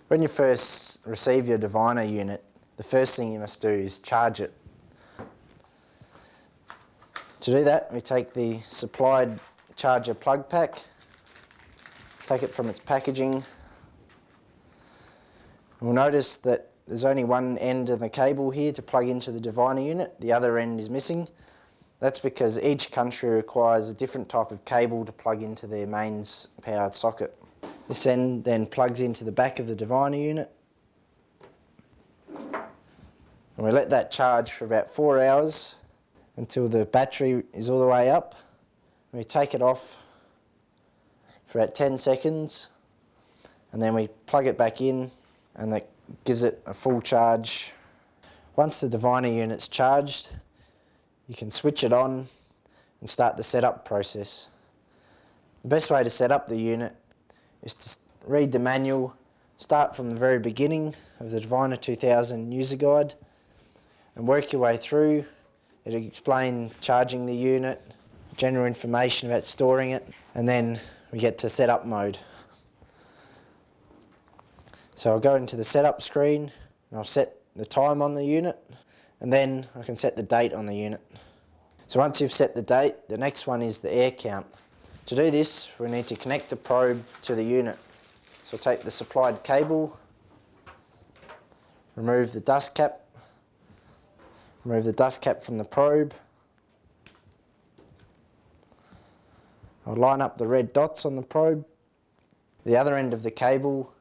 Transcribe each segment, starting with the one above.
When you first receive your diviner unit, the first thing you must do is charge it. To do that, we take the supplied charger plug pack, take it from its packaging. We'll notice that there's only one end of the cable here to plug into the diviner unit, the other end is missing. That's because each country requires a different type of cable to plug into their mains powered socket. This end then plugs into the back of the diviner unit. And we let that charge for about 4 hours until the battery is all the way up. We take it off for about 10 seconds and then we plug it back in, and that gives it a full charge. Once the diviner unit's charged, you can switch it on and start the setup process. The best way to set up the unit is to read the manual, start from the very beginning of the Diviner 2000 user guide and work your way through. It'll explain charging the unit, general information about storing it, and then we get to setup mode. So I'll go into the setup screen and I'll set the time on the unit, and then I can set the date on the unit. So once you've set the date, the next one is the air count. To do this, we need to connect the probe to the unit. So take the supplied cable, remove the dust cap from the probe. I'll line up the red dots on the probe. The other end of the cable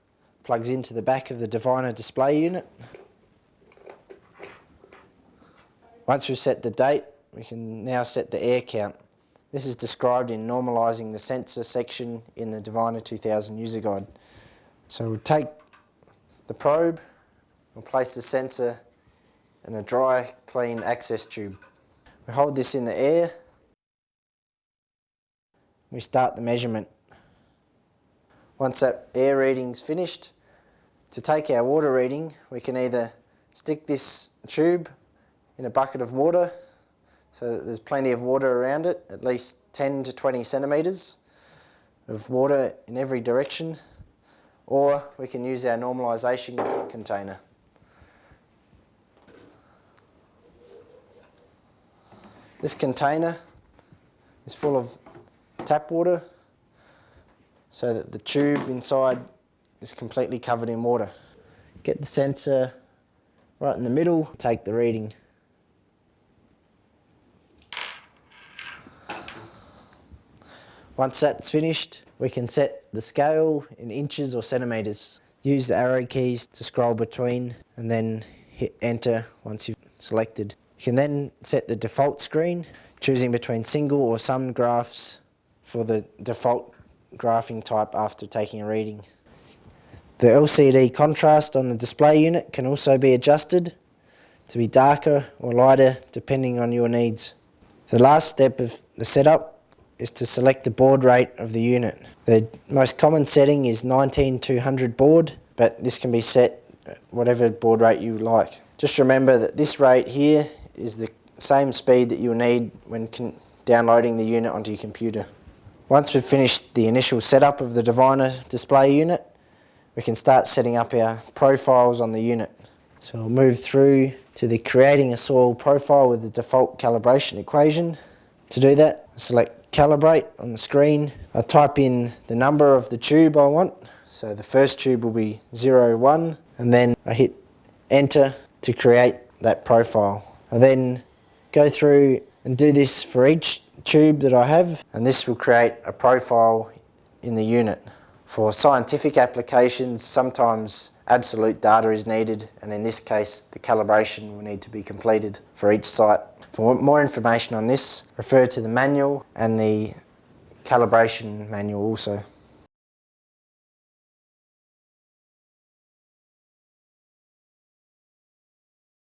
plugs into the back of the diviner display unit. Once we've set the date, we can now set the air count. This is described in normalising the sensor section in the Diviner 2000 user guide. So we'll take the probe, we'll place the sensor in a dry, clean access tube. We hold this in the air, we start the measurement. Once that air reading's finished, to take our water reading, we can either stick this tube in a bucket of water so that there's plenty of water around it, at least 10 to 20 centimetres of water in every direction, or we can use our normalisation container. This container is full of tap water so that the tube inside is completely covered in water. Get the sensor right in the middle, take the reading. Once that's finished, we can set the scale in inches or centimetres. Use the arrow keys to scroll between and then hit enter once you've selected. You can then set the default screen, choosing between single or sum graphs for the default graphing type after taking a reading. The LCD contrast on the display unit can also be adjusted to be darker or lighter depending on your needs. The last step of the setup is to select the baud rate of the unit. The most common setting is 19200 baud, but this can be set at whatever baud rate you like. Just remember that this rate here is the same speed that you'll need when downloading the unit onto your computer. Once we've finished the initial setup of the Diviner display unit, we can start setting up our profiles on the unit. So I'll move through to the creating a soil profile with the default calibration equation. To do that, select calibrate on the screen. I type in the number of the tube I want. So the first tube will be 01, and then I hit enter to create that profile. I then go through and do this for each tube that I have, and this will create a profile in the unit. For scientific applications, sometimes absolute data is needed, and in this case the calibration will need to be completed for each site. For more information on this, refer to the manual and the calibration manual also.